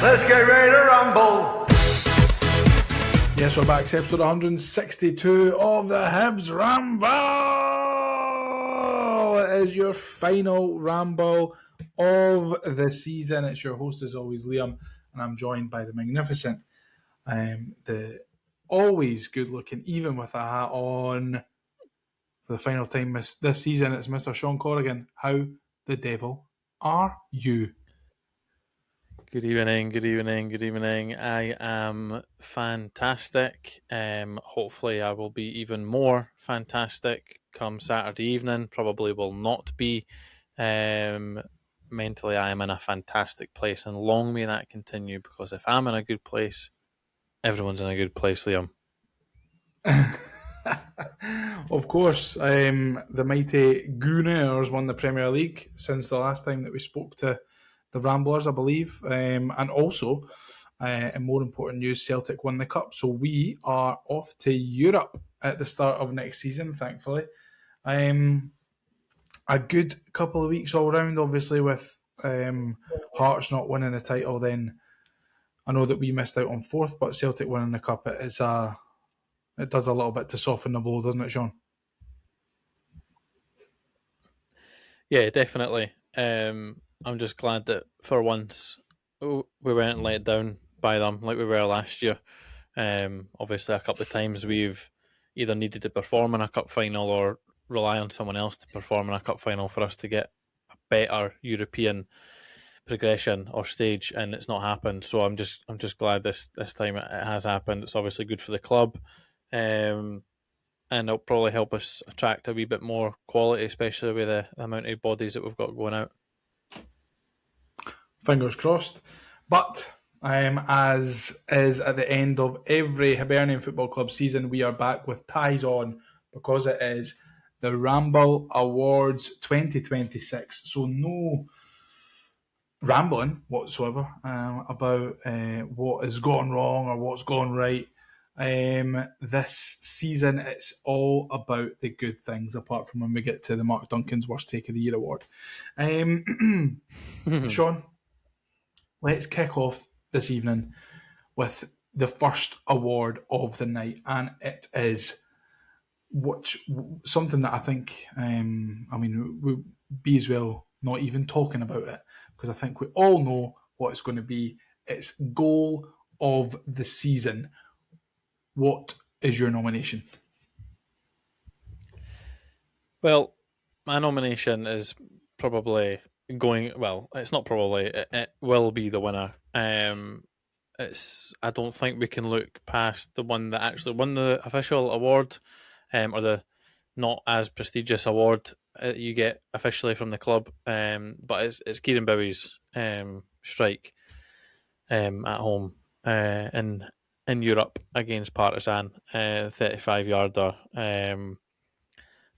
Let's get ready to rumble. Yes, we're back to episode 162 of the Hibs Ramble. It is your final ramble of the season. It's your host, as always, Liam, and I'm joined by the magnificent, the always good-looking, even with a hat on, for the final time this season, it's Mr. Shaun Corrigan. How the devil are you? Good evening. I am fantastic. Hopefully I will be even more fantastic come Saturday evening. Probably will not be. Mentally I am in a fantastic place, and long may that continue, because if I'm in a good place, everyone's in a good place, Liam. Of course, the mighty Gooners won the Premier League since the last time that we spoke to the Ramblers, I believe. And also, in more important news, Celtic won the Cup. So we are off to Europe at the start of next season, thankfully. A good couple of weeks all round, obviously, with Hearts not winning the title. Then I know that we missed out on fourth, but Celtic winning the Cup, it does a little bit to soften the blow, doesn't it, Shaun? Yeah, definitely. I'm just glad that for once we weren't let down by them like we were last year. Obviously, a couple of times we've either needed to perform in a cup final or rely on someone else to perform in a cup final for us to get a better European progression or stage, and it's not happened. So I'm just glad this time it has happened. It's obviously good for the club. And it'll probably help us attract a wee bit more quality, especially with the amount of bodies that we've got going out. Fingers crossed. But as is at the end of every Hibernian Football Club season, we are back with ties on, because it is the Ramble Awards 2026. So no rambling whatsoever about what has gone wrong or what's gone right. This season, it's all about the good things, apart from when we get to the Mark Duncan's Worst Take of the Year award. Shaun, let's kick off this evening with the first award of the night, and it is something that I think, we'd be as well not even talking about it, because I think we all know what it's going to be. It's goal of the season. What is your nomination? Well, my nomination is probably going. Well, it's not probably. It will be the winner. I don't think we can look past the one that actually won the official award, or the not as prestigious award you get officially from the club. But it's Kieran Bowie's strike at home in Europe against Partizan, 35-yarder.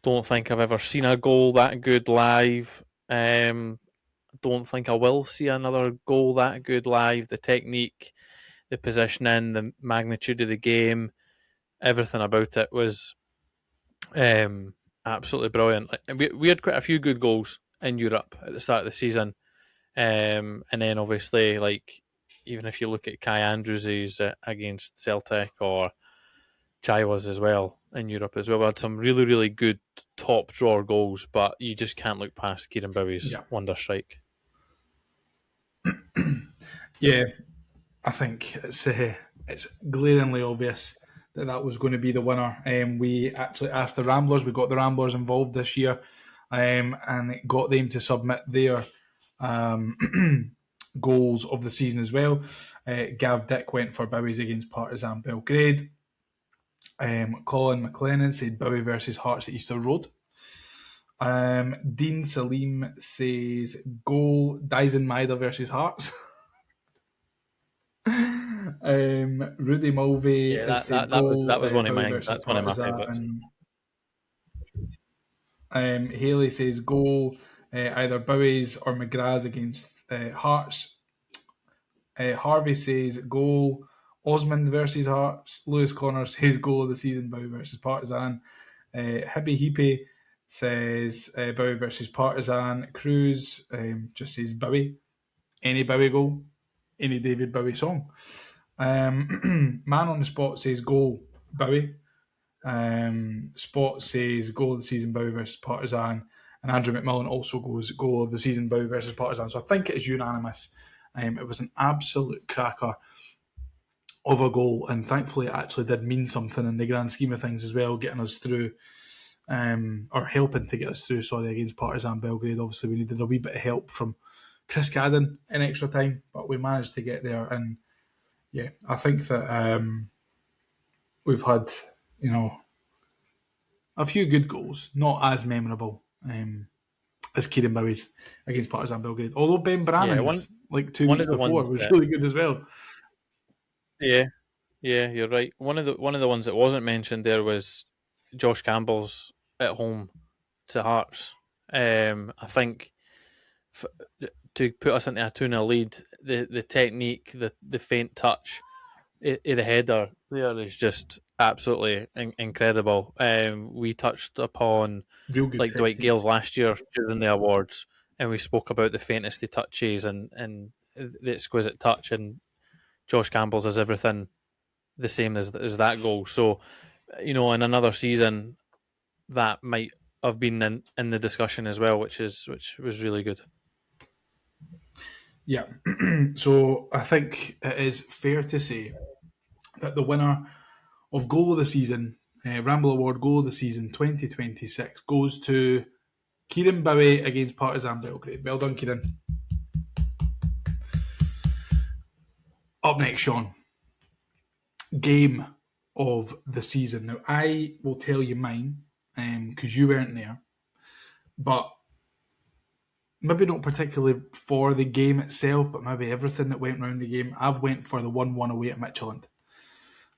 Don't think I've ever seen a goal that good live. Don't think I will see another goal that good live. The technique, the positioning, the magnitude of the game, everything about it was absolutely brilliant. We had quite a few good goals in Europe at the start of the season. And then obviously, even if you look at Kai Andrews' against Celtic, or Chaiwa's as well in Europe as well, we had some really, really good top drawer goals, but you just can't look past Kieran Bowie's wonder strike. Yeah, I think it's glaringly obvious that was going to be the winner. We actually asked the Ramblers. We got the Ramblers involved this year, and it got them to submit their goals of the season as well. Gav Dick went for Bowie's against Partizan Belgrade. Colin McLennan said Bowie versus Hearts at Easter Road. Dean Salim says goal Dyson Maida versus Hearts. Rudy Mulvey that was one of mine. That's one of my favourites. Haley says goal either Bowie's or McGrath's against Hearts. Harvey says goal Osmond versus Hearts. Lewis Connor says goal of the season Bowie versus Partizan. Hibby Heapy says Bowie versus Partizan. Cruz just says Bowie. Any Bowie goal. any David Bowie song. Man on the spot says goal, Bowie. Spot says goal of the season, Bowie versus Partizan. And Andrew McMillan also goes goal of the season, Bowie versus Partizan. So I think it is unanimous. It was an absolute cracker of a goal, and thankfully it actually did mean something in the grand scheme of things as well, getting us through, or helping to get us through, against Partizan Belgrade. Obviously we needed a wee bit of help from Chris Cadden in extra time, but we managed to get there. And yeah, I think that we've had, a few good goals, not as memorable as Kieran Bowie's against Partizan Belgrade. Although Ben Brannan's, 2 weeks before, was really good as well. Yeah, you're right. One of the ones that wasn't mentioned there was Josh Campbell's at home to Hearts. I think to put us into a 2-0 lead, the technique, the faint touch, the header there is just absolutely incredible. We touched upon Dwight technique. Gale's last year during the awards, and we spoke about the faintest of touches and the exquisite touch, and Josh Campbell's is everything the same as that goal. So, in another season, that might have been in the discussion as well, which was really good. Yeah. So I think it is fair to say that the winner of Goal of the Season, Ramble Award Goal of the Season 2026, goes to Kieran Bowie against Partizan Belgrade. Well done, Kieran. Up next, Shaun. Game of the season. Now, I will tell you mine, because you weren't there, but maybe not particularly for the game itself, but maybe everything that went around the game. I've went for the 1-1 away at Midtjylland.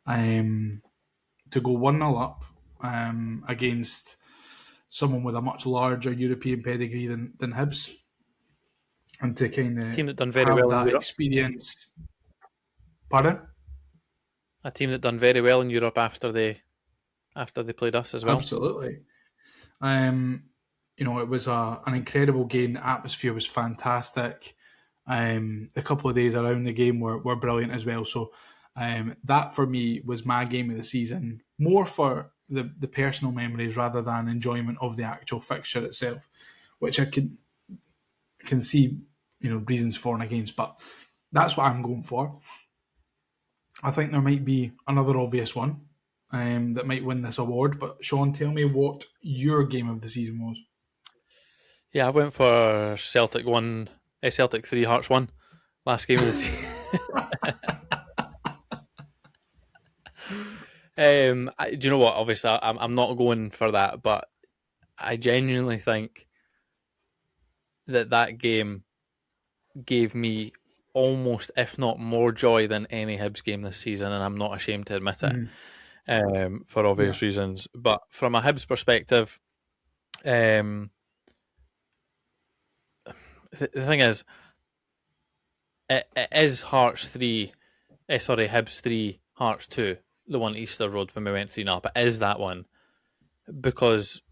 To go 1-0 up against someone with a much larger European pedigree than Hibs, and to kind of team that done very well that in Europe. Experience. Pardon? A team that done very well in Europe after they played us as well. Absolutely. It was an incredible game. The atmosphere was fantastic. A couple of days around the game were brilliant as well. So that for me was my game of the season, more for the personal memories rather than enjoyment of the actual fixture itself, which I can see reasons for and against, but that's what I'm going for. I think there might be another obvious one that might win this award, but Shaun, tell me what your game of the season was. Yeah, I went for Celtic 3, Hearts 1, last game of the season. Do you know what? Obviously, I'm not going for that, but I genuinely think that game gave me almost, if not more, joy than any Hibs game this season, and I'm not ashamed to admit it, for obvious reasons. But from a Hibs perspective, the thing is, it is Hibs 3, Hearts 2, the one at Easter Road when we went 3-0, but is that one? Because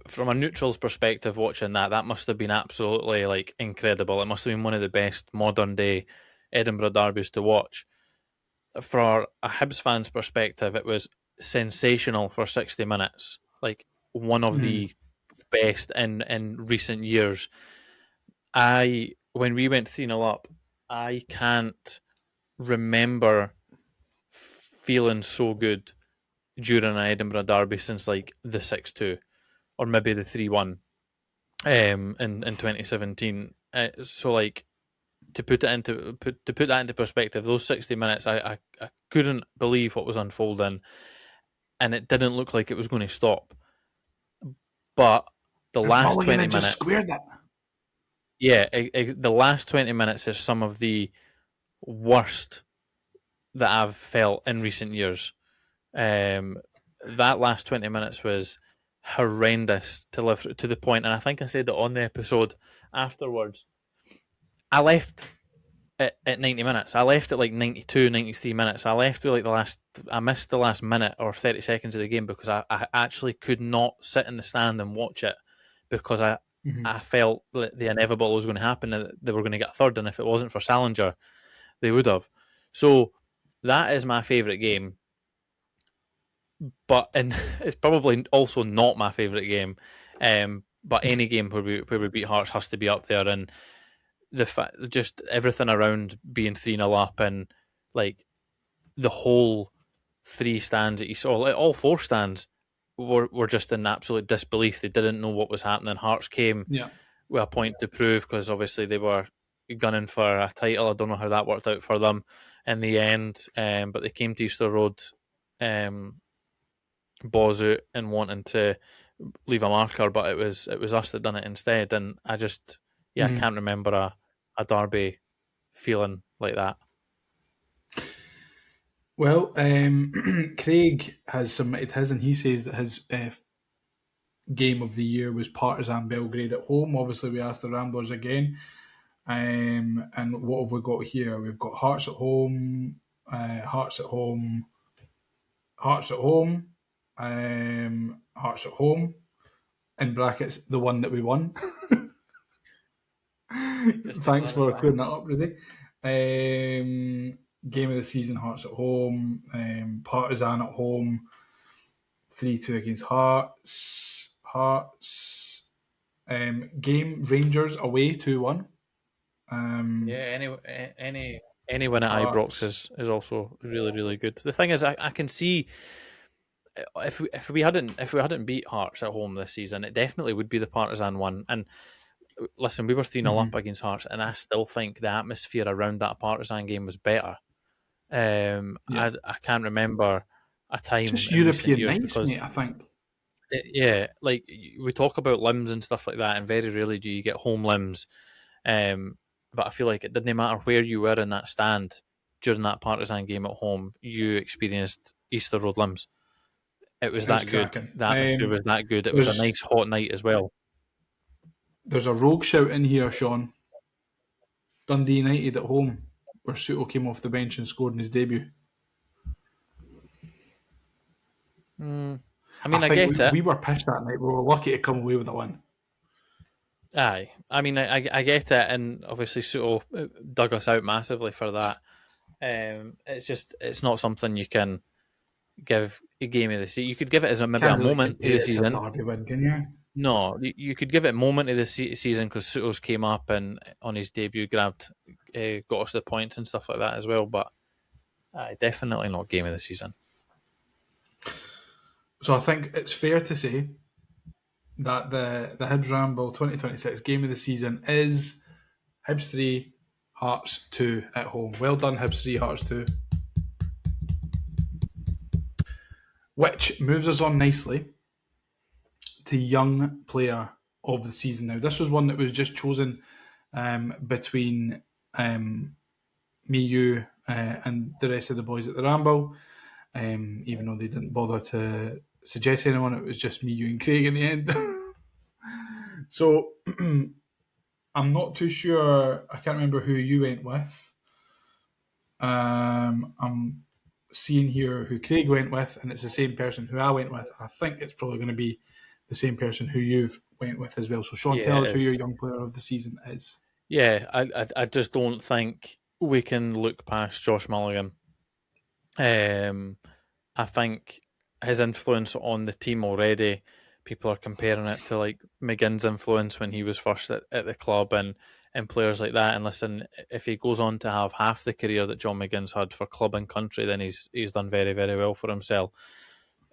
from a neutral's perspective, watching that must have been absolutely incredible. It must have been one of the best modern day Edinburgh derbies to watch. For a Hibs fan's perspective, it was sensational for 60 minutes. One of the best in recent years. When we went 3-0 up, I can't remember feeling so good during an Edinburgh derby since the 6-2 or maybe the 3-1 in 2017. So to put that into perspective, those 60 minutes, I couldn't believe what was unfolding, and it didn't look like it was going to stop. But the last 20 minutes just squared that. Yeah, the last 20 minutes is some of the worst that I've felt in recent years. That last 20 minutes was horrendous to live through, to the point, and I think I said it on the episode afterwards. I left at 90 minutes. I left at 92, 93 minutes. I left with I missed the last minute or 30 seconds of the game because I actually could not sit in the stand and watch it because I felt that the inevitable was going to happen, and they were going to get third, and if it wasn't for Salinger, They would have. So that is my favourite game. And it's probably also not my favourite game. But any game where we beat Hearts has to be up there, and just everything around being 3-0 up, and like the whole three stands that you saw, like all four stands were just in absolute disbelief. They didn't know what was happening. Hearts came Yeah. with a point to prove because obviously they were gunning for a title. I don't know how that worked out for them in the end, but they came to Easter Road, balls out and wanting to leave a marker, but it was us that done it instead. And I just, I can't remember a derby feeling like that. Well, Craig has submitted his, and he says that his game of the year was Partizan Belgrade at home. Obviously, we asked the Ramblers again. And what have we got here? We've got Hearts at home, Hearts at home, Hearts at home, Hearts at home, in brackets, the one that we won. Thanks for clearing that up, Rudy. Game of the season, Hearts at home, Partizan at home, 3-2 against Hearts. Game Rangers away 2-1. Any win at Ibrox is also really, really good. The thing is, I can see if we hadn't beat Hearts at home this season, it definitely would be the Partizan one. And listen, we were 3-0 up against Hearts, and I still think the atmosphere around that Partizan game was better. I can't remember a time just in recent European years nights, because mate, I think. like we talk about limbs and stuff like that, and very rarely do you get home limbs. But I feel like it didn't matter where you were in that stand during that Partizan game at home, you experienced Easter Road limbs. It was that good. Cracking. The atmosphere was that good. It was a nice hot night as well. There's a rogue shout in here, Shaun. Dundee United at home, where Soto came off the bench and scored in his debut. I mean, I get it. We were pissed that night. We were lucky to come away with a win. Aye, I mean, I get it, and obviously Soto dug us out massively for that. It's not something you can give a game of the season. You could give it as maybe a moment of the season. Derby win, can you? No, you could give it a moment of the season because Soto's came up and on his debut got us the points and stuff like that as well. But definitely not game of the season. So I think it's fair to say that the Hibs Ramble 2026 game of the season is Hibs 3, Hearts 2 at home. Well done, Hibs 3, Hearts 2. Which moves us on nicely to Young Player of the Season. Now, this was one that was just chosen between me, you, and the rest of the boys at the Ramble. Even though they didn't bother to suggest anyone, it was just me, you, and Craig in the end. So I'm not too sure. I can't remember who you went with. I'm seeing here who Craig went with, and it's the same person who I went with. I think it's probably going to be the same person who you've went with as well. So Shaun, tell us who your Young Player of the Season is. Yeah, I just don't think we can look past Josh Mulligan. I think his influence on the team already, people are comparing it to like McGinn's influence when he was first at the club and players like that. And listen, if he goes on to have half the career that John McGinn's had for club and country, then he's done very, very well for himself.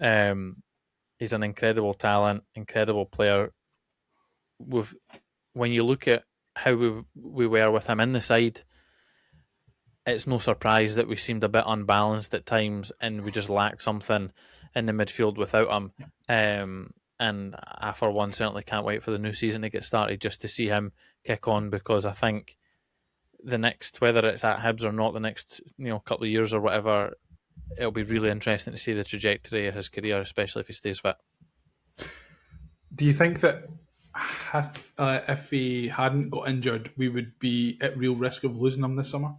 He's an incredible talent, incredible player. When you look at how we were with him in the side, it's no surprise that we seemed a bit unbalanced at times and we just lacked something in the midfield without him. And I, for one, certainly can't wait for the new season to get started just to see him kick on, because I think the next, whether it's at Hibs or not, the next couple of years or whatever, it'll be really interesting to see the trajectory of his career, especially if he stays fit. Do you think that if he hadn't got injured, we would be at real risk of losing him this summer?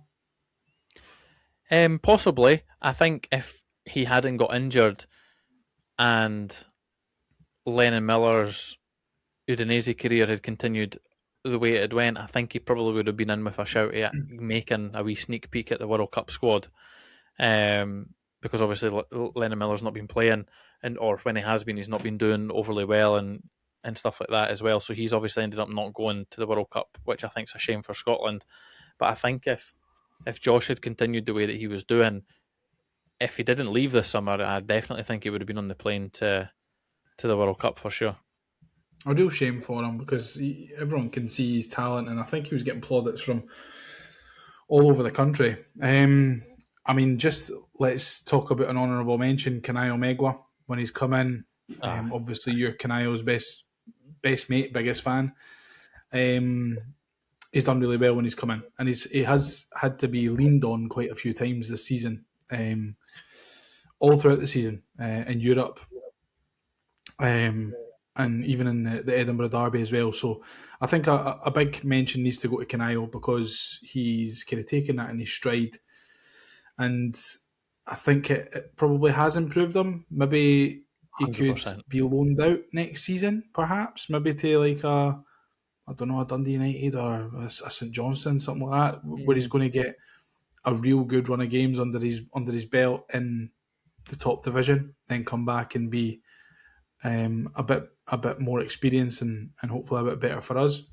Possibly. I think if he hadn't got injured and Lennon Miller's Udinese career had continued the way it had went, I think he probably would have been in with a shout at making a wee sneak peek at the World Cup squad. Because obviously Lennon Miller's not been playing, or when he has been, he's not been doing overly well and stuff like that as well. So he's obviously ended up not going to the World Cup, which I think is a shame for Scotland. But I think if Josh had continued the way that he was doing, if he didn't leave this summer, I definitely think he would have been on the plane to the World Cup for sure. A real shame for him because everyone can see his talent, and I think he was getting plaudits from all over the country. I mean, just let's talk about an honourable mention, Kanayo Megwa, when he's come in. Obviously, you're Kanayo's best mate, biggest fan. He's done really well when he's come in, and he has had to be leaned on quite a few times this season, all throughout the season in Europe, and even in the Edinburgh Derby as well. So I think a big mention needs to go to Kanayo because he's kind of taken that in his stride, and I think it probably has improved him. Maybe he 100%. could be loaned out next season, perhaps. Maybe to like a Dundee United or a St Johnstone, something like that, where he's going to get a real good run of games under his belt in the top division, then come back and be a bit more experienced and hopefully a bit better for us.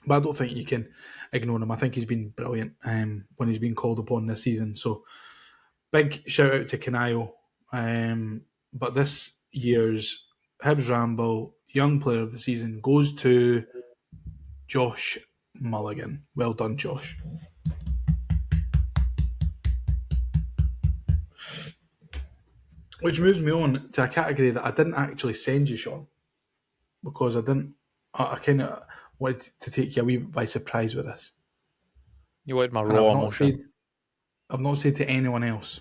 But I don't think you can ignore him. I think he's been brilliant when he's been called upon this season. So big shout out to Kanayo. But this year's Hibs Ramble Young Player of the Season goes to Josh Mulligan. Well done, Josh. Which moves me on to a category that I didn't actually send you, Shaun, because I kind of wanted to take you a wee bit by surprise with this. You wanted my And raw emotion. I've not said to anyone else.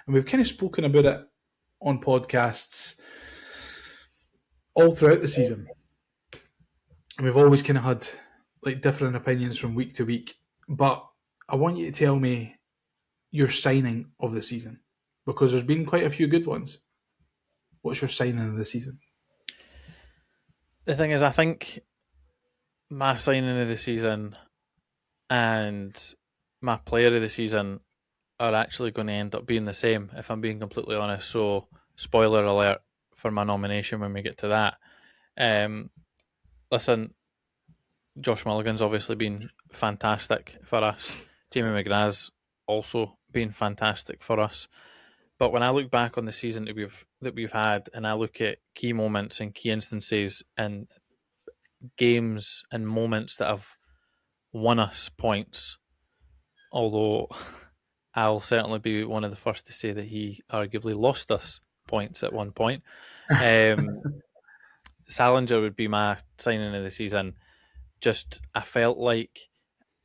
And we've kind of spoken about it on podcasts all throughout the season. And we've always kind of had like different opinions from week to week. But I want you to tell me your signing of the season, because there's been quite a few good ones. What's your signing of the season? The thing is, I think my signing of the season and my player of the season are actually going to end up being the same, if I'm being completely honest. So, spoiler alert for my nomination when we get to that. Listen, Josh Mulligan's obviously been fantastic for us. Jamie McGrath's also been fantastic for us. But when I look back on the season that we've had, and I look at key moments and key instances and games and moments that have won us points, although I'll certainly be one of the first to say that he arguably lost us points at one point. Salinger would be my signing of the season. Just, I felt like,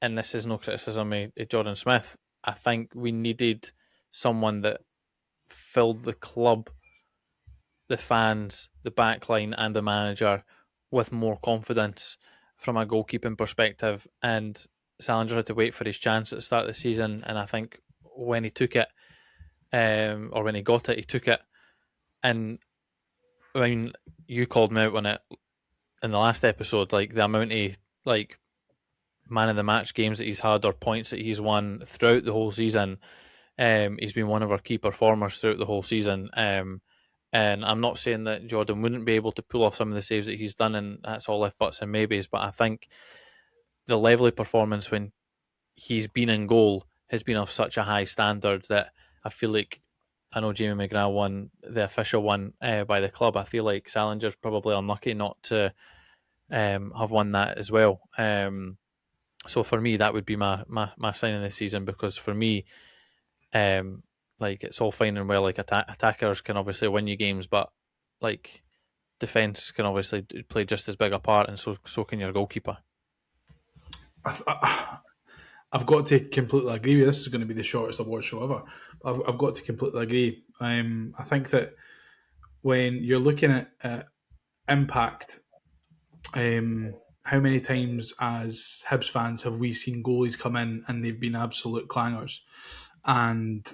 and this is no criticism of Jordan Smith, I think we needed someone that filled the club, the fans, the backline, and the manager with more confidence from a goalkeeping perspective. And Salinger had to wait for his chance at the start of the season, and I think when he took it, or when he got it, he took it. And I mean, you called me out on it in the last episode, like the amount of like man of the match games that he's had or points that he's won throughout the whole season. He's been one of our key performers throughout the whole season. And I'm not saying that Jordan wouldn't be able to pull off some of the saves that he's done, and that's all if buts and maybes, but I think the level of performance when he's been in goal has been of such a high standard that I feel like, I know Jamie McGrath won the official one by the club. I feel like Salinger's probably unlucky not to have won that as well. So for me, that would be my sign of the season, because for me, like, it's all fine and well, like attackers can obviously win you games, but like defence can obviously play just as big a part, and so can your goalkeeper. I've got to completely agree with you. This is going to be the shortest award show ever. I've got to completely agree. I think that when you're looking at impact, how many times as Hibs fans have we seen goalies come in and they've been absolute clangers, and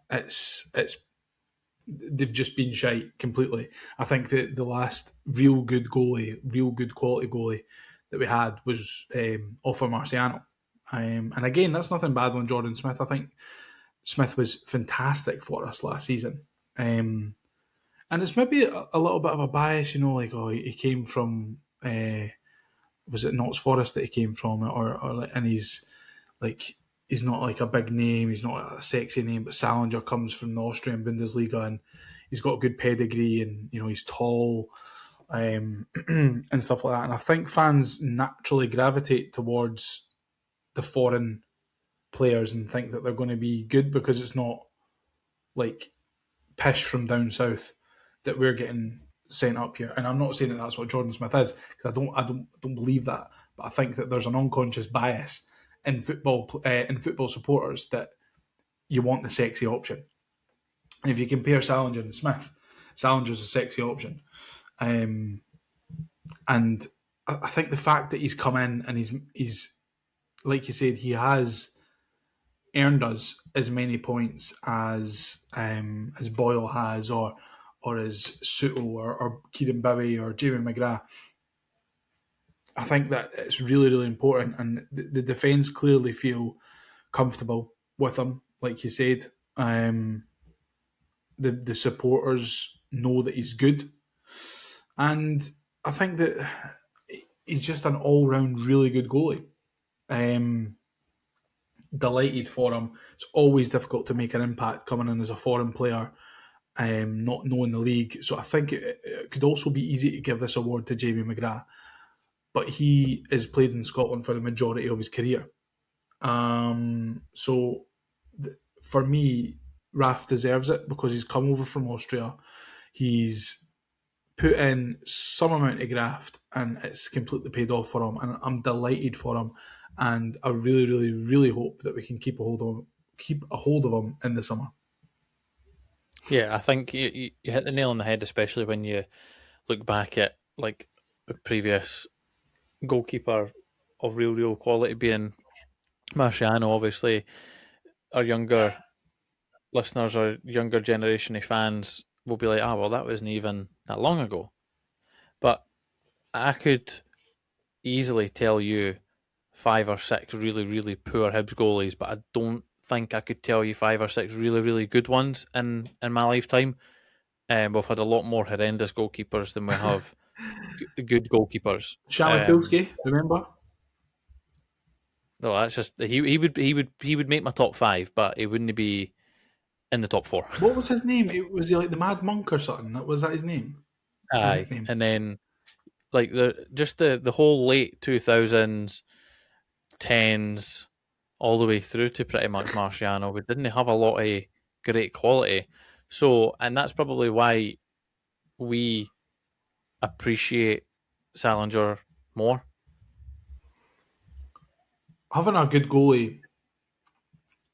it's they've just been shite completely. I think that the last real good quality goalie that we had was off of Marciano. And again, that's nothing bad on Jordan Smith. I think Smith was fantastic for us last season. And it's maybe a little bit of a bias, like, he came from, was it Notts Forest that he came from? And he's not like a big name, he's not a sexy name, but Salinger comes from the Austrian Bundesliga and he's got good pedigree and, he's tall and stuff like that. And I think fans naturally gravitate towards the foreign players and think that they're going to be good because it's not like pish from down south that we're getting sent up here. And I'm not saying that that's what Jordan Smith is because I don't believe that. But I think that there's an unconscious bias in football supporters that you want the sexy option. And if you compare Salinger and Smith, Salinger's a sexy option. And I think the fact that he's come in and he's like you said, he has earned us as many points as Boyle has, or as Souto, or Kieran Bowie, or Jamie McGrath. I think that it's really, really important, and the defence clearly feel comfortable with him. Like you said, the supporters know that he's good, and I think that he's just an all-round really good goalie. Delighted for him. It's always difficult to make an impact coming in as a foreign player, not knowing the league. So I think it could also be easy to give this award to Jamie McGrath, but he has played in Scotland for the majority of his career. So for me, Raf deserves it because he's come over from Austria. He's put in some amount of graft and it's completely paid off for him, and I'm delighted for him, and I really, really, really hope that we can keep a hold of him in the summer. Yeah, I think you hit the nail on the head, especially when you look back at like the previous goalkeeper of real quality being Marciano. Obviously, our younger listeners or younger generation of fans will be like, well, that wasn't even that long ago. But I could easily tell you 5 or 6 really, really poor Hibs goalies, but I don't think I could tell you 5 or 6 really, really good ones in my lifetime. We've had a lot more horrendous goalkeepers than we have good goalkeepers. Shamikowski, remember? No, that's just he would make my top 5, but he wouldn't be in the top 4. What was his name? Was he like the Mad Monk or something? Was that his name? His Aye, nickname? and then like the whole late 2000s, 10s, all the way through to pretty much Marciano, we didn't have a lot of great quality. So, and that's probably why we appreciate Salinger more. Having a good goalie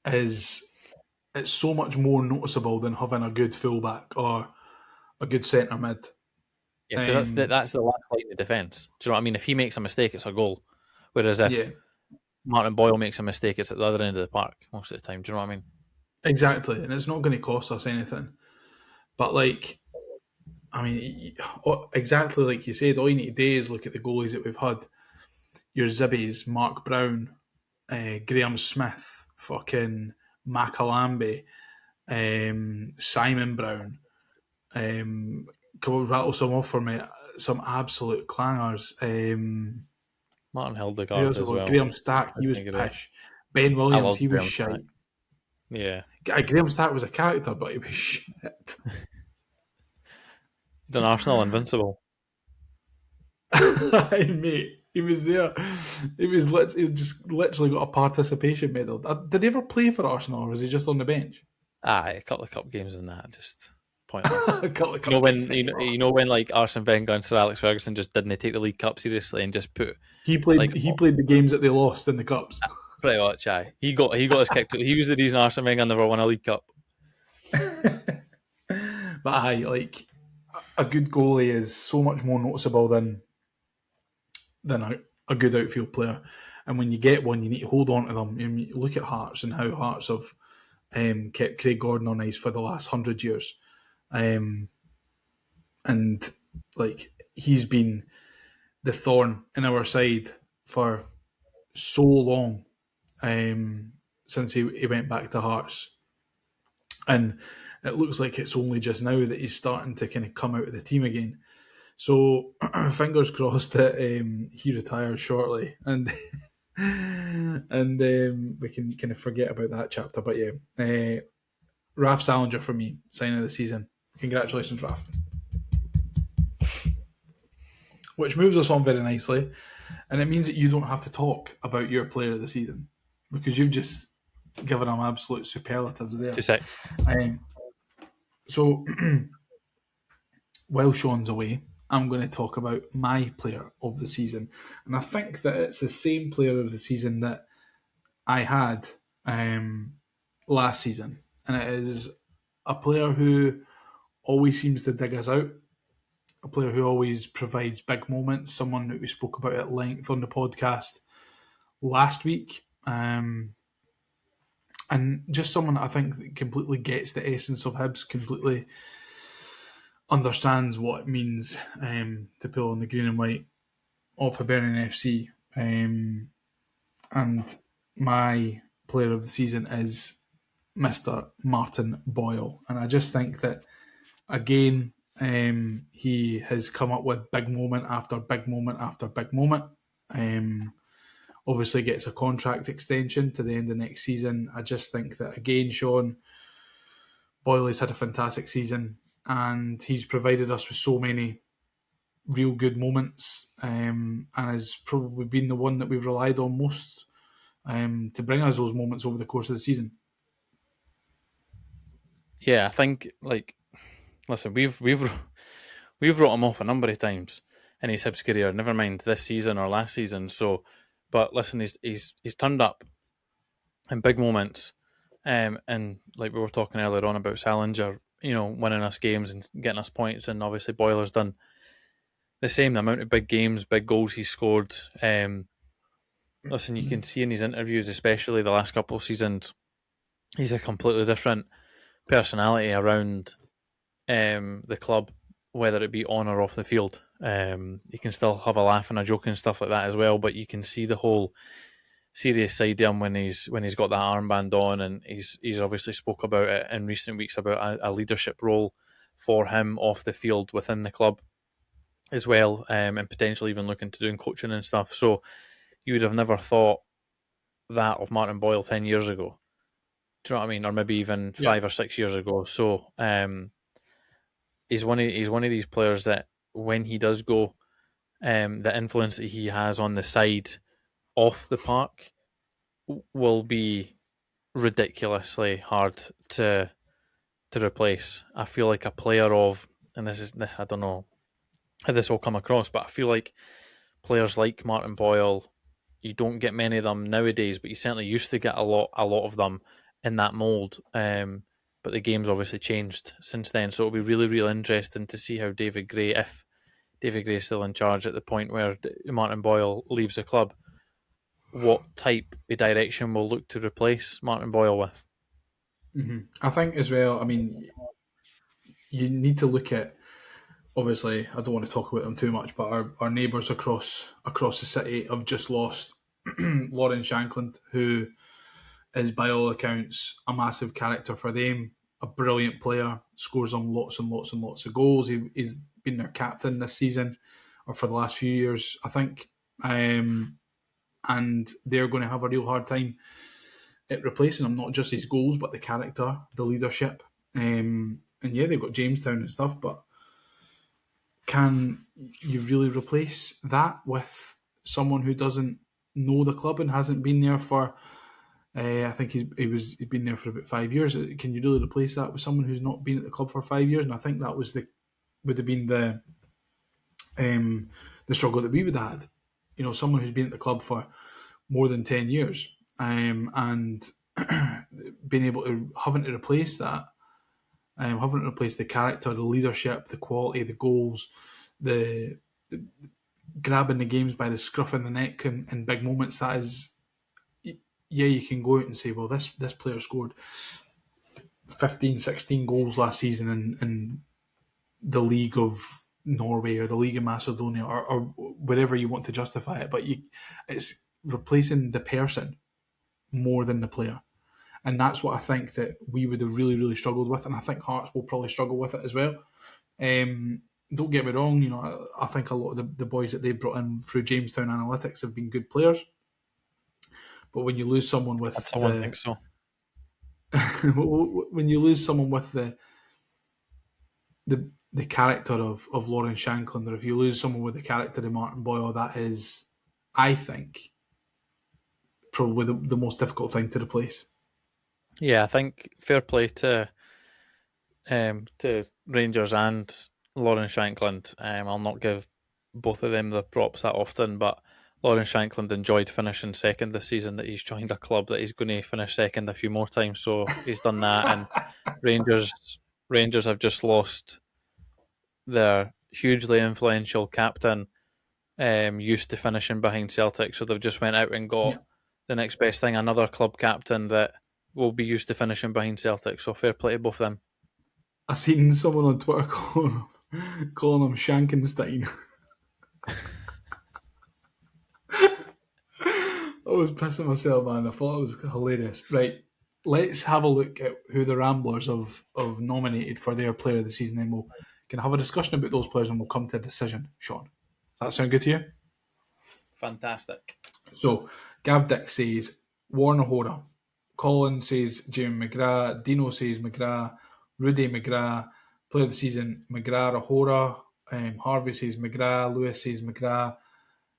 it's so much more noticeable than having a good fullback or a good centre mid. Yeah, because that's the last line of defence. Do you know what I mean? If he makes a mistake, it's a goal. Whereas if Martin Boyle makes a mistake, it's at the other end of the park most of the time. Do you know what I mean? Exactly, and it's not going to cost us anything. But exactly like you said, all you need to do is look at the goalies that we've had. Your Zibbies, Mark Brown, Graham Smith, fucking Makalambi, Simon Brown. Come on, rattle some off for me. Some absolute clangers. Martin Hildegard as well. Graham Stack, he was pish. Ben Williams, he was shite. Yeah. Graham Stack was a character, but he was shit. He's an Arsenal invincible. Mate, he was there. He just literally got a participation medal. Did he ever play for Arsenal, or was he just on the bench? A couple of cup games and that, just pointless. A couple of cup you know when like Arsene Wenger and Sir Alex Ferguson just didn't take the League Cup seriously and just put he played the games that they lost in the cups. Pretty much, aye. He got his kick. He was the reason Arsene Wenger never won a League Cup. But aye, like a good goalie is so much more noticeable than a good outfield player. And when you get one, you need to hold on to them. You look at Hearts and how Hearts have kept Craig Gordon on ice for the last 100 years. And like he's been the thorn in our side for so long since he went back to Hearts. And it looks like it's only just now that he's starting to kind of come out of the team again. So fingers crossed that he retires shortly and we can kind of forget about that chapter. But yeah, Raf Salinger for me, signing of the season. Congratulations, Raf. Which moves us on very nicely, and it means that you don't have to talk about your player of the season because you've just given them absolute superlatives there. 2-6. So while Shaun's away, I'm going to talk about my player of the season, and I think that it's the same player of the season that I had last season, and it is a player who always seems to dig us out, a player who always provides big moments, someone that we spoke about at length on the podcast last week, and just someone that I think completely gets the essence of Hibs, completely understands what it means to pull on the green and white of Hibernian FC. And my player of the season is Mr. Martin Boyle. And I just think that, again, he has come up with big moment after big moment after big moment. Obviously gets a contract extension to the end of next season. I just think that, again, Shaun, Boyle has had a fantastic season and he's provided us with so many real good moments and has probably been the one that we've relied on most to bring us those moments over the course of the season. Yeah, I think listen, we've wrote him off a number of times in his Hibs career. Never mind this season or last season. So, but listen, he's turned up in big moments, and like we were talking earlier on about Salinger, winning us games and getting us points, and obviously Boyler's done the same. The amount of big games, big goals he's scored. Listen, you can see in his interviews, especially the last couple of seasons, he's a completely different personality around the club, whether it be on or off the field. You can still have a laugh and a joke and stuff like that as well, but you can see the whole serious side to him when he's got that armband on, and he's obviously spoke about it in recent weeks about a leadership role for him off the field within the club as well, and potentially even looking to doing coaching and stuff. So you would have never thought that of Martin Boyle 10 years ago. Do you know what I mean? Or maybe even 5 or 6 years ago. So he's one of these players that when he does go, the influence that he has on the side off the park will be ridiculously hard to replace. I feel like a player of, and this I don't know how this will come across, but I feel like players like Martin Boyle, you don't get many of them nowadays, but you certainly used to get a lot of them in that mould. But the game's obviously changed since then, so it'll be really, really interesting to see how David Gray, if David Gray is still in charge at the point where Martin Boyle leaves the club, what type of direction we'll look to replace Martin Boyle with. Mm-hmm. I think as well, I mean, you need to look at, obviously, I don't want to talk about them too much, but our neighbours across the city have just lost Lauren Shankland, who is by all accounts a massive character for them, a brilliant player, scores them lots and lots and lots of goals. He's been their captain this season, or for the last few years, I think. And they're going to have a real hard time at replacing him, not just his goals, but the character, the leadership. And yeah, they've got Jamestown and stuff, but can you really replace that with someone who doesn't know the club and hasn't been there for, I think he's been there for about 5 years. Can you really replace that with someone who's not been at the club for 5 years? And I think that would have been the struggle that we would have had. Someone who's been at the club for more than 10 years and being able to, having to replace that, having to replace the character, the leadership, the quality, the goals, the grabbing the games by the scruff of the neck in big moments. That is, yeah, you can go out and say, well, this player scored 15, 16 goals last season in the league of Norway or the League of Macedonia or wherever you want to justify it, but it's replacing the person more than the player. And that's what I think that we would have really, really struggled with, and I think Hearts will probably struggle with it as well. Don't get me wrong, I think a lot of the boys that they brought in through Jamestown Analytics have been good players. But when you lose someone with Someone thinks so. when you lose someone with the character of Lawrence Shankland, or if you lose someone with the character of Martin Boyle, that is, I think, probably the most difficult thing to replace. Yeah, I think fair play to Rangers and Lawrence Shankland. I'll not give both of them the props that often, but Lawrence Shankland enjoyed finishing second this season. That he's joined a club that he's going to finish second a few more times, so he's done that. And Rangers have just lost their hugely influential captain, used to finishing behind Celtic, so they've just went out and got Yeah. the next best thing, another club captain that will be used to finishing behind Celtic. So fair play to both of them. I seen someone on Twitter calling him Shankenstein. I was pissing myself, man. I thought it was hilarious. Right, let's have a look at who the Ramblers have nominated for their player of the season, and we'll can have a discussion about those players, and we'll come to a decision. Shaun, does that sound good to you? Fantastic. So, Gav Dick says Warner Hora. Colin says Jamie McGrath. Dino says McGrath. Rudy McGrath. Player of the season, McGrath Hora. Harvey says McGrath. Lewis says McGrath.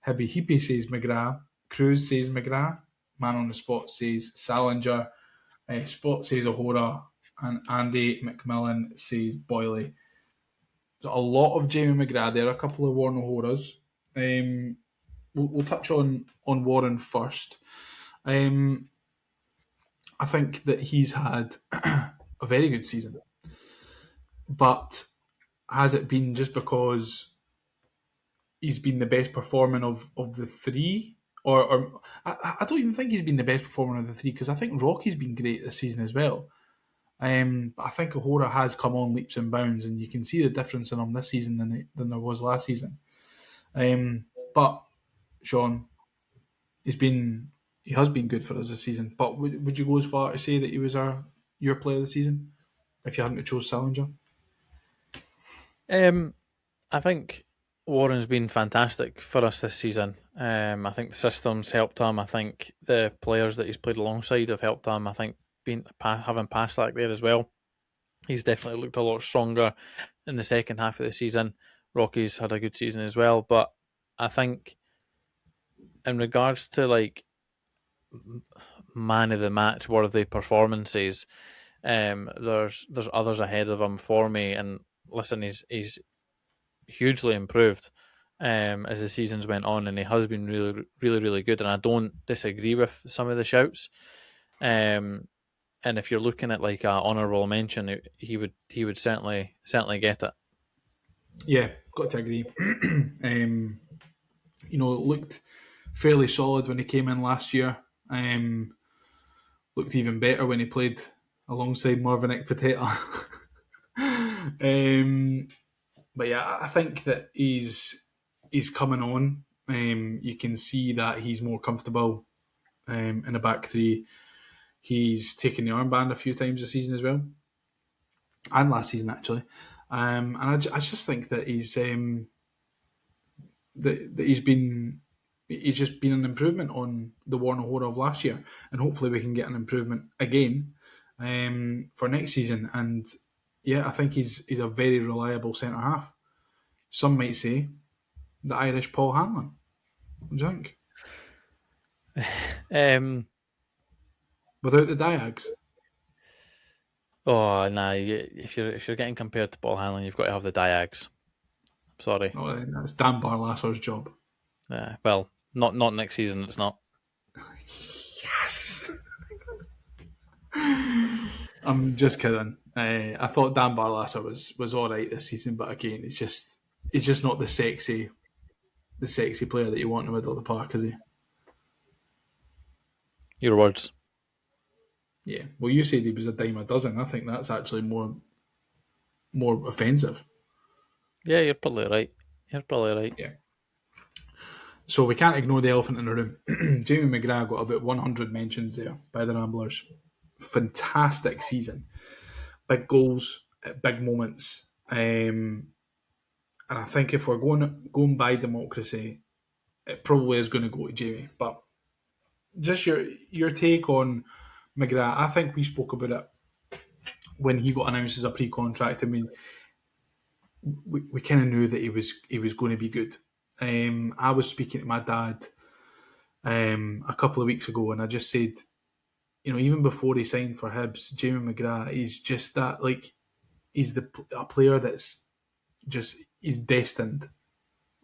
Hibby Hippie says McGrath. Cruz says McGrath. Man on the Spot says Salinger. Spot says O'Hora. And Andy McMillan says Boyley. So a lot of Jamie McGrath there, a couple of Warren O'Horas. We'll touch on Warren first. I think that he's had a very good season. But has it been just because he's been the best performing of the three? Or I don't even think he's been the best performer of the three, because I think Rocky's been great this season as well. But I think O'Hora has come on leaps and bounds, and you can see the difference in him this season than there was last season. But Shaun, he has been good for us this season. But would you go as far to say that he was your player of the season if you hadn't chose Salinger? I think Warren's been fantastic for us this season. I think the system's helped him. I think the players that he's played alongside have helped him. I think having Passlack there as well, he's definitely looked a lot stronger in the second half of the season. Rocky's had a good season as well, but I think in regards to like man of the match worthy performances, there's others ahead of him for me. And listen, he's hugely improved as the seasons went on, and he has been really, really, really good. And I don't disagree with some of the shouts. And if you're looking at like an honourable mention, he would certainly get it. Yeah, got to agree. It looked fairly solid when he came in last year. Looked even better when he played alongside Marvin Pateta. But yeah, I think that he's coming on. You can see that he's more comfortable in a back three. He's taken the armband a few times this season as well, and last season actually. And I just think that he's he's just been an improvement on the Warner Hora of last year, and hopefully we can get an improvement again for next season. And yeah, I think he's a very reliable centre half. Some might say the Irish Paul Hanlon. What do you think? Without the Diags. Oh nah, if you're getting compared to Paul Hanlon, you've got to have the Diags. Sorry. Oh, that's Dan Barlasser's job. Well, not next season. It's not. Yes. I'm just kidding. I thought Dan Barlasser was all right this season, but again, it's just not the sexy player that you want in the middle of the park, is he? Your words. Yeah. Well, you said he was a dime a dozen. I think that's actually more offensive. Yeah, you're probably right. You're probably right. Yeah. So we can't ignore the elephant in the room. Jamie McGrath got about 100 mentions there by the Ramblers. Fantastic season. Big goals at big moments. And I think if we're going by democracy, it probably is going to go to Jamie. But just your take on McGrath. I think we spoke about it when he got announced as a pre-contract. I mean, we kind of knew that he was going to be good. I was speaking to my dad a couple of weeks ago, and I just said, even before he signed for Hibs, Jamie McGrath, he's just that, like, he's a player that's just, he's destined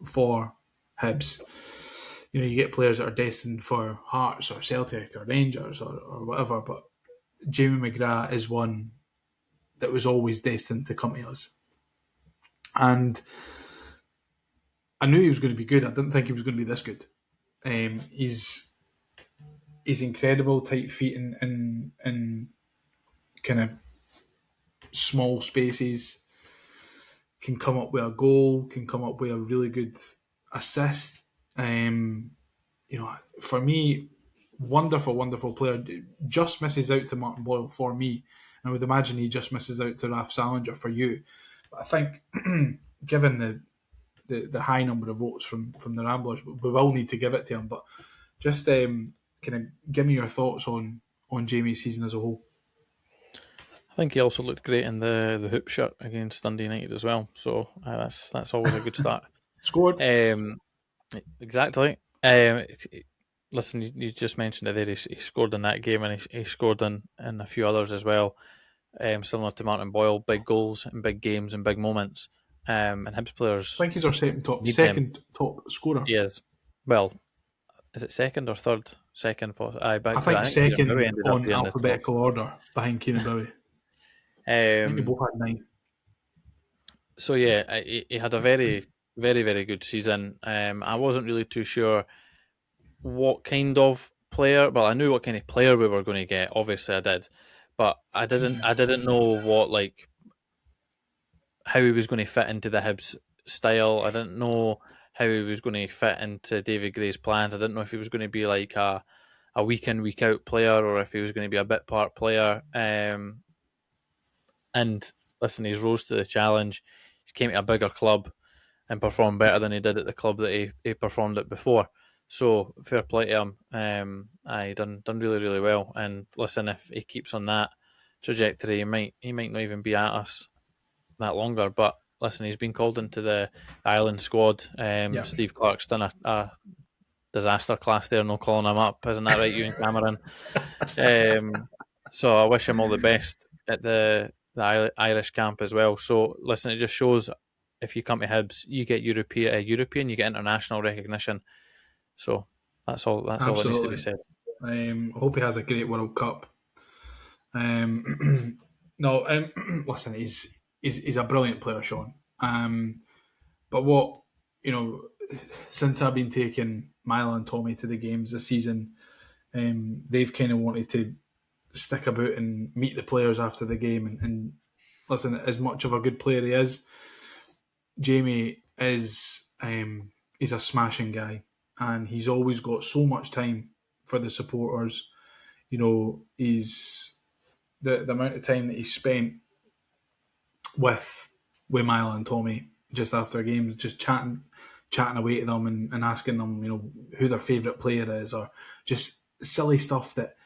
for Hibs. You get players that are destined for Hearts or Celtic or Rangers or whatever, but Jamie McGrath is one that was always destined to come to us. And I knew he was going to be good. I didn't think he was going to be this good. He's incredible, tight feet in kind of small spaces. Can come up with a goal. Can come up with a really good assist. For me, wonderful, wonderful player. Just misses out to Martin Boyle for me. I would imagine he just misses out to Raf Salinger for you. But I think, given the high number of votes from the Ramblers, we will need to give it to him. But just kind of give me your thoughts on Jamie's season as a whole. I think he also looked great in the hoop shirt against Dundee United as well. So that's always a good start. Scored. Exactly. Listen, you just mentioned it there. He scored in that game, and he scored in a few others as well. Similar to Martin Boyle, big goals in big games and big moments. And Hibs players, I think he's our second top scorer. He is. Well, is it second or third? Second. I think second on alphabetical order behind Kieran Bowie. I think they both had 9. So yeah, he had a very, very, very good season. I wasn't really too sure what kind of player. Well, I knew what kind of player we were going to get. Obviously, I did, but I didn't know how he was going to fit into the Hibs style. I didn't know how he was going to fit into David Gray's plans. I didn't know if he was going to be like a week in, week out player, or if he was going to be a bit part player. And listen, he's rose to the challenge. He's came to a bigger club and performed better than he did at the club that he performed at before. So fair play to him. I done really, really well. And listen, if he keeps on that trajectory, he might not even be at us that longer. But listen, he's been called into the Ireland squad. Steve Clark's done a disaster class there, no calling him up. Isn't that right, you and Cameron? So I wish him all the best at the Irish camp as well. So listen, it just shows if you come to Hibs, you get European, you get international recognition. So that's all that needs to be said. I hope he has a great World Cup. Listen, he's a brilliant player, Shaun. But what, since I've been taking Milo and Tommy to the games this season, they've kind of wanted to stick about and meet the players after the game. And listen, as much of a good player he is, Jamie is he's a smashing guy, and he's always got so much time for the supporters. He's the amount of time that he spent with Milo and Tommy just after games, just chatting away to them and asking them, who their favourite player is, or just silly stuff that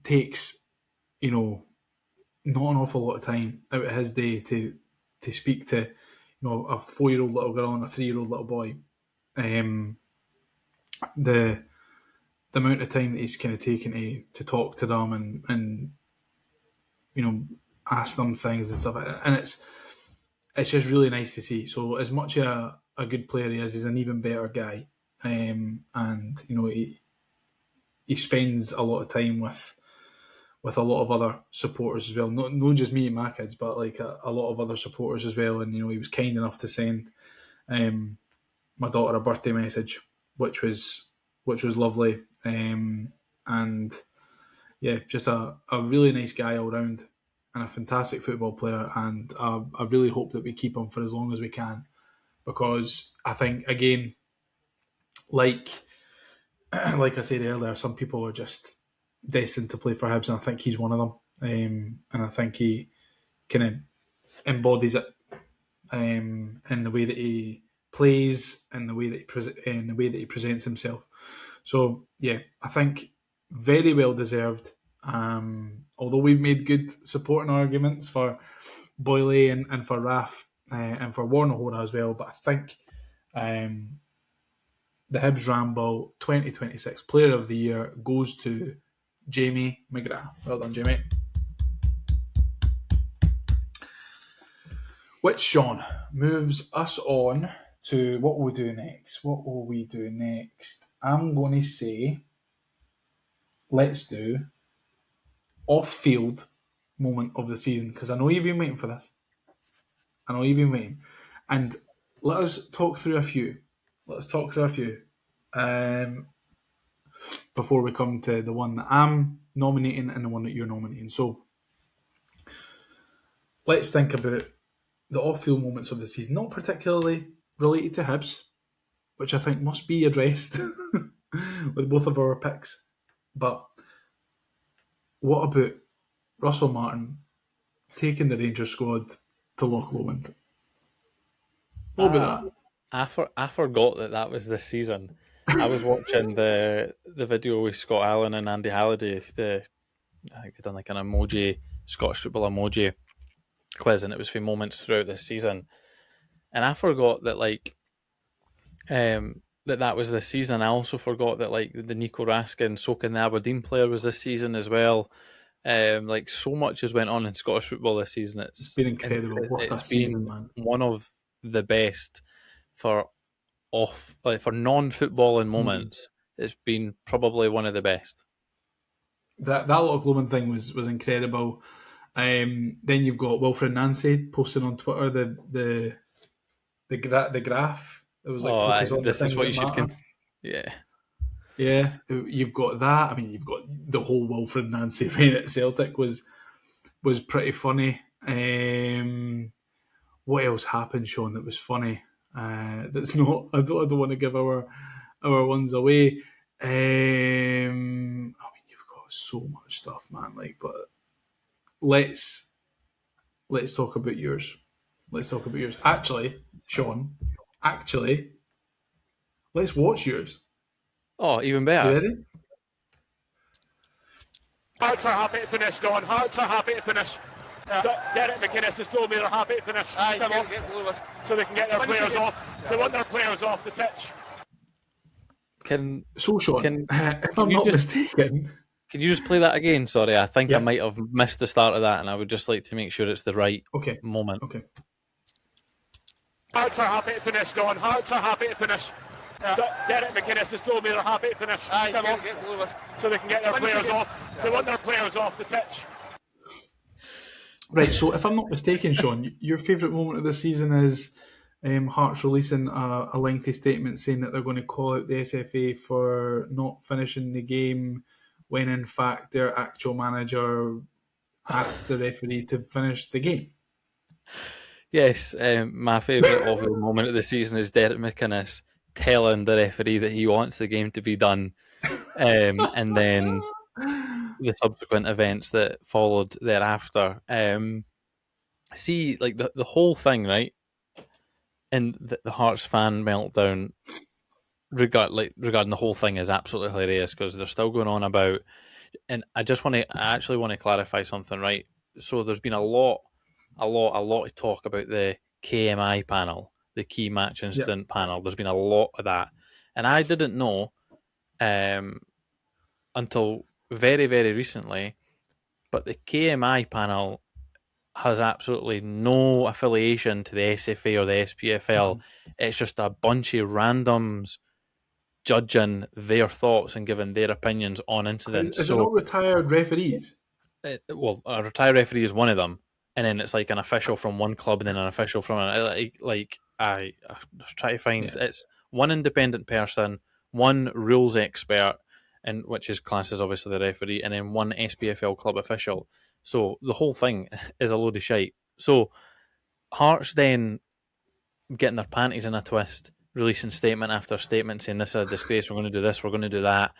takes, not an awful lot of time out of his day to speak to, a 4-year-old little girl and a 3-year-old little boy. The amount of time that he's kind of taken to talk to them and ask them things and stuff, and it's just really nice to see. So as much a good player he is, he's an even better guy, and he spends a lot of time with a lot of other supporters as well. Not just me and my kids, but like a lot of other supporters as well. And he was kind enough to send my daughter a birthday message, which was lovely. And yeah, just a really nice guy all round, and a fantastic football player. And I really hope that we keep him for as long as we can. because I think, again, like like I said earlier, some people are just destined to play for Hibs, and I think he's one of them. And I think he kind of embodies it in the way that he plays, in the way that he presents himself. So yeah, I think very well deserved. Although we've made good supporting arguments for Boyle and for Raf and for Warner Hora as well, but I think the Hibs Ramble 2026 Player of the Year goes to Jamie McGrath. Well done, Jamie. Which, Shaun, moves us on to what we'll do next. What will we do next? I'm going to say, let's do off-field moment of the season, because I know you've been waiting for this. I know you've been waiting. And let us talk through a few. Before we come to the one that I'm nominating and the one that you're nominating. So let's think about the off-field moments of the season, not particularly related to Hibs, which I think must be addressed with both of our picks. But what about Russell Martin taking the Rangers squad to Loch Lomond? What about that? I forgot that was this season. I was watching the video with Scott Allen and Andy Halliday. I think they done like an emoji, Scottish football emoji quiz, and it was for moments throughout this season. And I forgot that that was this season. I also forgot that the Nico Raskin soaking the Aberdeen player was this season as well. So much has went on in Scottish football this season. It's been incredible. What a season, man! One of the best for non-footballing moments. It's been probably one of the best. That Loch Lomond thing was incredible. Then you've got Wilfred Nancy posting on Twitter the graph. It was this is what you should. Yeah. You've got that. I mean, you've got the whole Wilfred Nancy reign at Celtic was pretty funny. What else happened, Shaun, that was funny? That's not. I don't want to give our ones away. I mean, you've got so much stuff, man. But let's talk about yours. Actually, Shaun. Let's watch yours. Oh, even better. You ready? Hearts are happy to finish, Don. Hearts are happy to finish. Derek McInnes has told me they're happy to finish. So they can get their players off. They want their players off the pitch. Shaun, if I'm not mistaken... Can you just play that again? Sorry, I think I might have missed the start of that, and I would just like to make sure it's the right moment. Okay. Hearts are happy to finish, Don. Hearts are happy to finish. Derek McInnes has told me they're happy to finish. So they can get their players off. They want their players off the pitch. Right, so if I'm not mistaken, Shaun, your favourite moment of the season is Hearts releasing a lengthy statement saying that they're going to call out the SFA for not finishing the game when in fact their actual manager asked the referee to finish the game. Yes, my favourite off-field moment of the season is Derek McInnes telling the referee that he wants the game to be done, and then the subsequent events that followed thereafter. See, the whole thing, right? And the Hearts fan meltdown regarding the whole thing is absolutely hilarious because they're still going on about. And I actually want to clarify something, right? So there's been a lot of talk about the KMI panel, the key match incident panel. There's been a lot of that, and I didn't know until very, very recently. But the KMI panel has absolutely no affiliation to the SFA or the SPFL. It's just a bunch of randoms judging their thoughts and giving their opinions on incidents. Is it not retired referees? Well, a retired referee is one of them, and then it's like an official from one club and then an official from I try to find it's one independent person, one rules expert, and which is classed as obviously the referee, and then one SPFL club official. So the whole thing is a load of shite. So Hearts then getting their panties in a twist, releasing statement after statement saying this is a disgrace, we're going to do this, we're going to do that.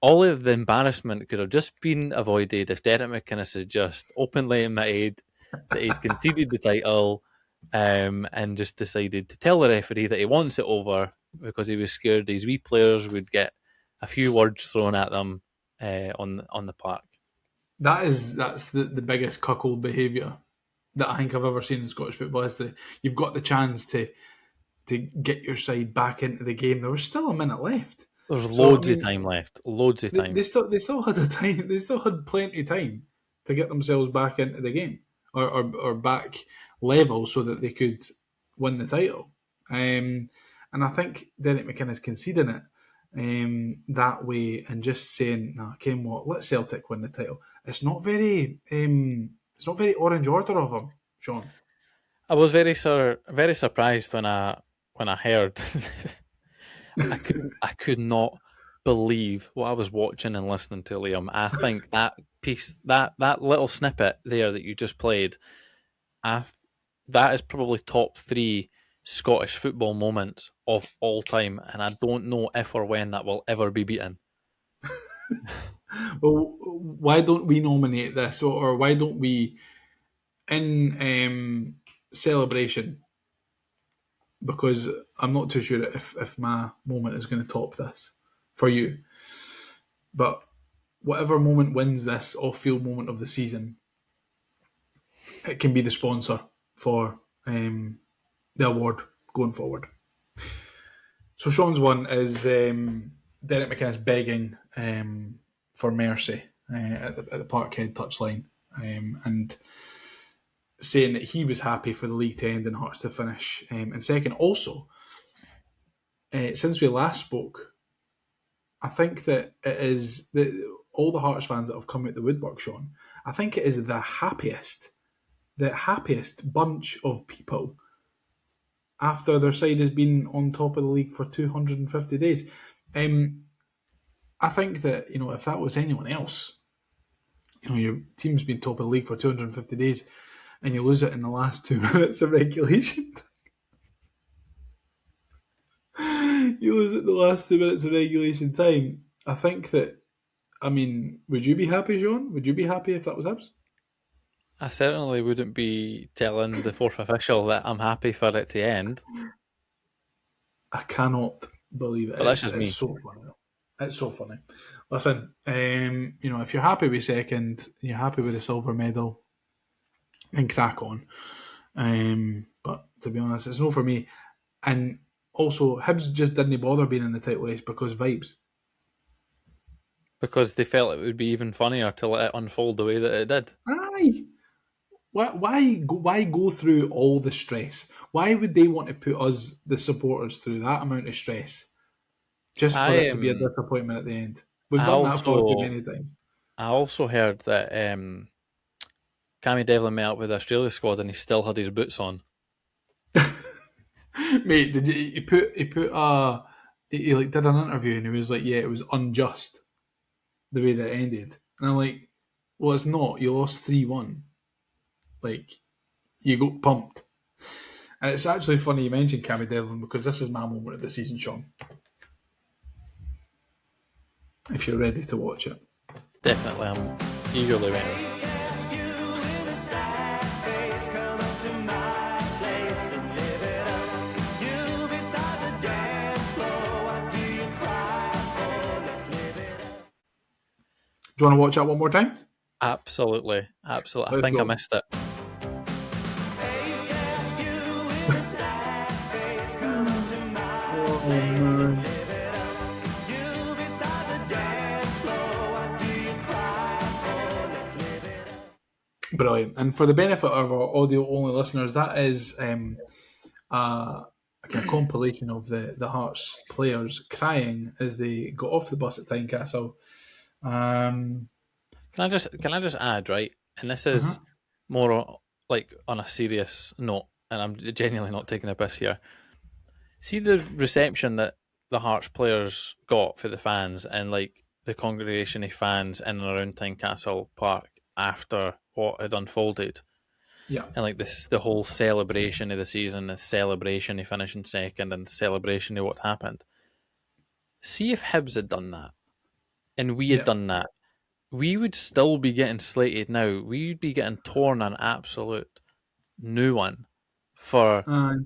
All of the embarrassment could have just been avoided if Derek McInnes had just openly admitted that he'd conceded the title, and just decided to tell the referee that he wants it over because he was scared these wee players would get a few words thrown at them on the park. That's the biggest cuckold behaviour that I think I've ever seen in Scottish football. Is that you've got the chance to get your side back into the game. There was still a minute left. There's loads of time left. Loads of time. They still had a time. They still had plenty of time to get themselves back into the game or back level so that they could win the title. And I think Derek McInnes conceding it that way and just saying, "Nah, Ken, what? Let Celtic win the title." It's not very orange order of him, Shaun. I was very surprised when I heard. I could not believe what I was watching and listening to, Liam. I think that piece, that little snippet there that you just played, that is probably top 3 Scottish football moments of all time, and I don't know if or when that will ever be beaten. Well, why don't we nominate this, or why don't we, in celebration? Because I'm not too sure if my moment is going to top this for you. But whatever moment wins this off-field moment of the season, it can be the sponsor for the award going forward. So Shaun's one is Derek McInnes begging for mercy at the Parkhead touchline, and saying that he was happy for the league to end and Hearts to finish in second. Also, since we last spoke, I think that it is all the Hearts fans that have come out the woodwork, Shaun, I think it is the happiest bunch of people after their side has been on top of the league for 250 days. I think that, if that was anyone else, your team's been top of the league for 250 days and you lose it in the last 2 minutes of regulation. You lose it in the last 2 minutes of regulation time. I think that, would you be happy, Shaun? Would you be happy if that was us? I certainly wouldn't be telling the fourth official that I'm happy for it to end. I cannot believe it. But that's just me. It's so funny. It's so funny. Listen, if you're happy with second, you're happy with the silver medal, then crack on. But to be honest, it's no for me. And also, Hibs just didn't bother being in the title race because vibes. Because they felt it would be even funnier to let it unfold the way that it did. Aye. Why go through all the stress? Why would they want to put us, the supporters, through that amount of stress? Just for it to be a disappointment at the end. We've done that far too many times. I also heard that Cammy Devlin met up with the Australia squad and he still had his boots on. Mate, he did an interview and he was like, yeah, it was unjust the way that it ended. And I'm like, well, it's not. You lost 3-1. Like, you got pumped. And it's actually funny you mentioned Cammy Devlin because this is my moment of the season, Shaun. If you're ready to watch it. Definitely, I'm eagerly waiting. Do you want to watch that one more time? Absolutely. I think I missed it. Brilliant. And for the benefit of our audio-only listeners, that is a kind of compilation of the Hearts players crying as they got off the bus at Tynecastle. Can I just add, right? And this is more like on a serious note, and I'm genuinely not taking a piss here. See the reception that the Hearts players got for the fans and like the congregation of fans in and around Tynecastle Park after what had unfolded. Yeah. And like this, the whole celebration of the season, the celebration of finishing second, and the celebration of what happened. See if Hibs had done that, and we had done that, we would still be getting slated now. We would be getting torn an absolute new one for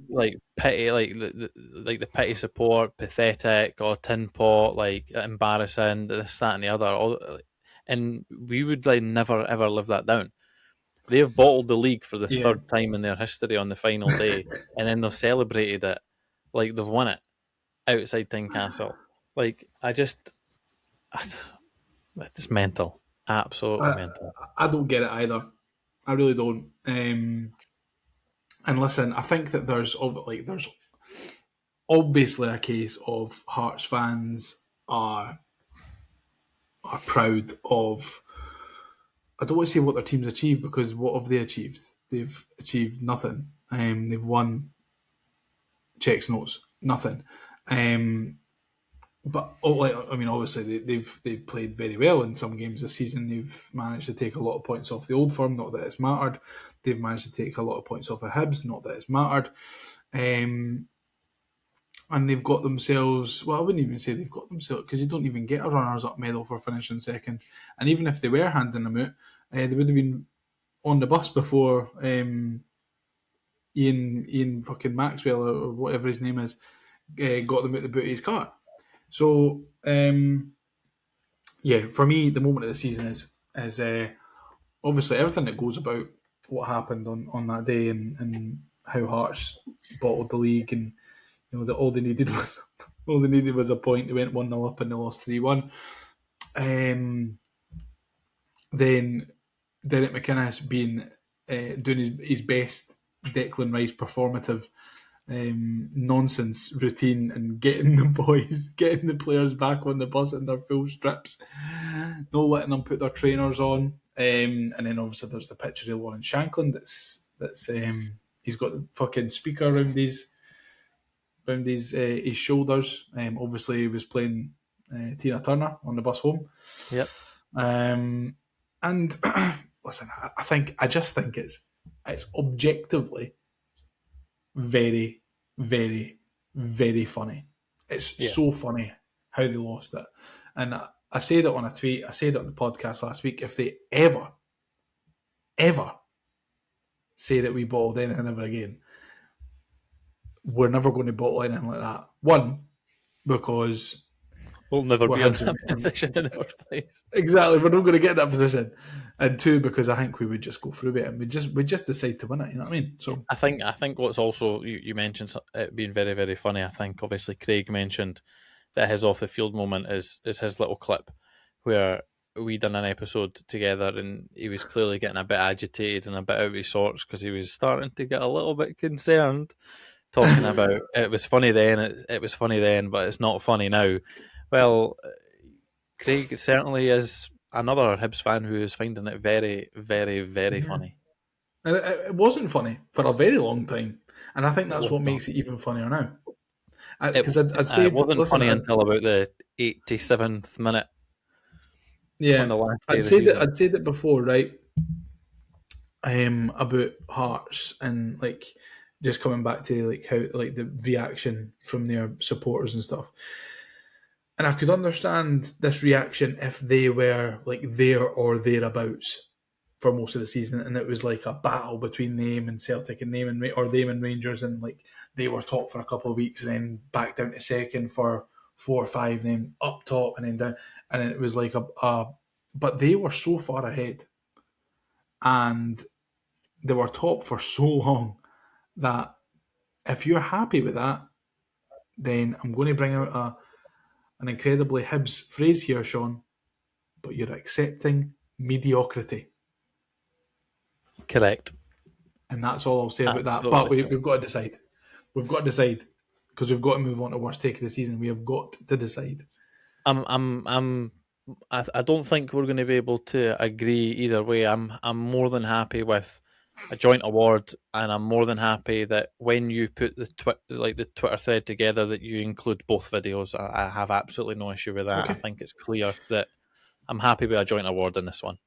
like petty, like the petty support, pathetic, or tin pot, like embarrassing, this, that, and the other. And we would like never ever live that down. They've bottled the league for the third time in their history on the final day, and then they've celebrated it like they've won it outside Tynecastle. Like it's mental, absolutely mental. I don't get it either. I really don't. And listen, I think that there's obviously a case of Hearts fans are proud of. I don't want to say what their team's achieved, because what have they achieved? They've achieved nothing. They've won checks notes, nothing. But obviously they've played very well in some games this season. They've managed to take a lot of points off the Old Firm, not that it's mattered. They've managed to take a lot of points off of Hibs, not that it's mattered. And they've got themselves, well, I wouldn't even say they've got themselves, because you don't even get a runners-up medal for finishing second. And even if they were handing them out, they would have been on the bus before Ian fucking Maxwell, or whatever his name is, got them out the boot of his car. So, for me, the moment of the season is obviously everything that goes about what happened on that day, and how Hearts bottled the league, and that all they needed was a point. They went 1-0 up and they lost 3-1. Then Derek McInnes being doing his best Declan Rice performative nonsense routine, and getting the players back on the bus in their full strips, not letting them put their trainers on, and then obviously there's the picture of Lawrence Shanklin that's he's got the fucking speaker around his shoulders. Obviously he was playing Tina Turner on the bus home. Yep. And listen, I just think it's objectively very, very, very funny. It's so funny how they lost it. And I said it on a tweet, I said it on the podcast last week, if they ever say that we bottled anything ever again, we're never going to bottle anything like that. One, because we'll never be in that position in the first place. Exactly, we're not going to get in that position. And two, because I think we would just go through it and we just decide to win it. You know what I mean? So I think what's also, you mentioned it being very, very funny. I think obviously Craig mentioned that his off the field moment is his little clip where we done an episode together, and he was clearly getting a bit agitated and a bit out of his sorts because he was starting to get a little bit concerned, talking about it was funny then, it was funny then, but it's not funny now. Well, Craig certainly is another Hibs fan who is finding it very, very, very funny. It wasn't funny for a very long time, and I think that's what makes it even funnier now. Because I'd say it wasn't funny until about the 87th minute. Yeah, on the last I'd said it before, right? About Hearts, and like just coming back to like how like the reaction from their supporters and stuff. And I could understand this reaction if they were like there or thereabouts for most of the season, and it was like a battle between them and Celtic, and them and Rangers, and like they were top for a couple of weeks and then back down to second for 4 or 5, and then up top and then down, and it was like but they were so far ahead, and they were top for so long, that if you're happy with that, then I'm going to bring out an incredibly Hibs phrase here, Shaun, but you're accepting mediocrity. Correct. And that's all I'll say about Absolutely. that. But we've got to decide. We've got to decide, because we've got to move on to worst take of the season. We have got to decide. I don't think we're going to be able to agree either way. I'm more than happy with a joint award, and I'm more than happy that when you put the Twitter thread together, that you include both videos. I have absolutely no issue with that. Okay. I think it's clear that I'm happy with a joint award in this one.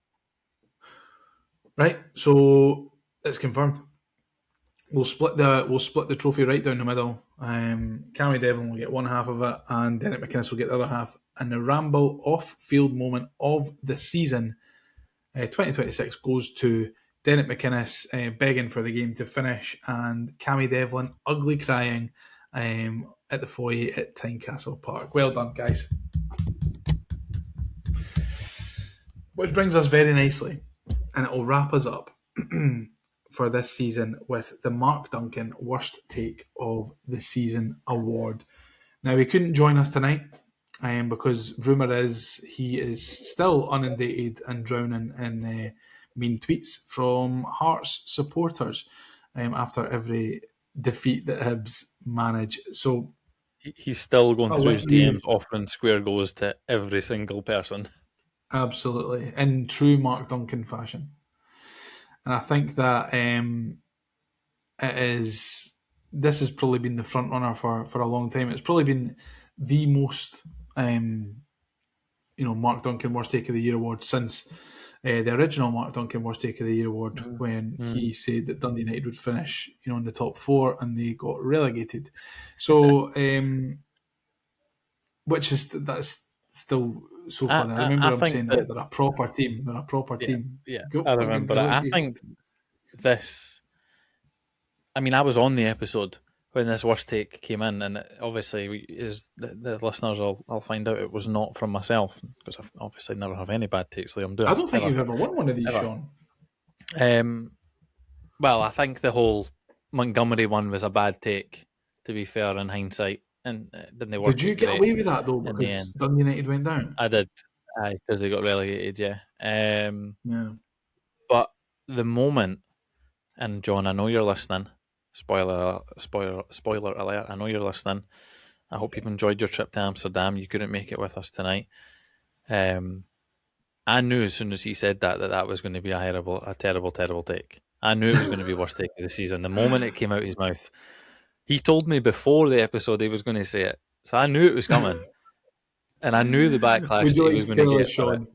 Right, so It's confirmed. We'll split the trophy right down the middle. Cammy Devlin will get one half of it, and Derek McInnes will get the other half. And the Ramble off-field moment of the season, 2026, goes to Derek McInnes begging for the game to finish, and Cammy Devlin ugly crying at the foyer at Tynecastle Park. Well done, guys. Which brings us very nicely, and it will wrap us up for this season with the Mark Duncan Worst Take of the Season award. Now, he couldn't join us tonight because rumour is he is still inundated and drowning in mean tweets from Hearts supporters after every defeat that Hibs manage. So he's still going through his DMs offering square goals to every single person. Absolutely, in true Mark Duncan fashion. And I think that this has probably been the front runner for a long time. It's probably been the most Mark Duncan Worst Take of the Year award since the original Mark Duncan Worst Take of the Year award, when he said that Dundee United would finish in the top 4 and they got relegated. So that's still so funny. I remember him saying that they're a proper team. They're a proper team. Yeah, I remember that. I think this... I mean, I was on the episode when this Worst Take came in, and obviously the listeners will find out it was not from myself, because I obviously never have any bad takes like I'm doing. I don't think you've ever won one of these, Shaun. Well, I think the whole Montgomery one was a bad take, to be fair, in hindsight. And didn't they work? Did you get away with that though? Because Dundee United went down. I did, because they got relegated. Yeah. Yeah. But the moment, and John, I know you're listening. Spoiler alert! I know you're listening. I hope you've enjoyed your trip to Amsterdam. You couldn't make it with us tonight. I knew as soon as he said that was going to be a terrible take. I knew it was going to be worst take of the season. The moment it came out of his mouth. He told me before the episode he was going to say it. So I knew it was coming. And I knew the backlash that he was going to get. Shaun,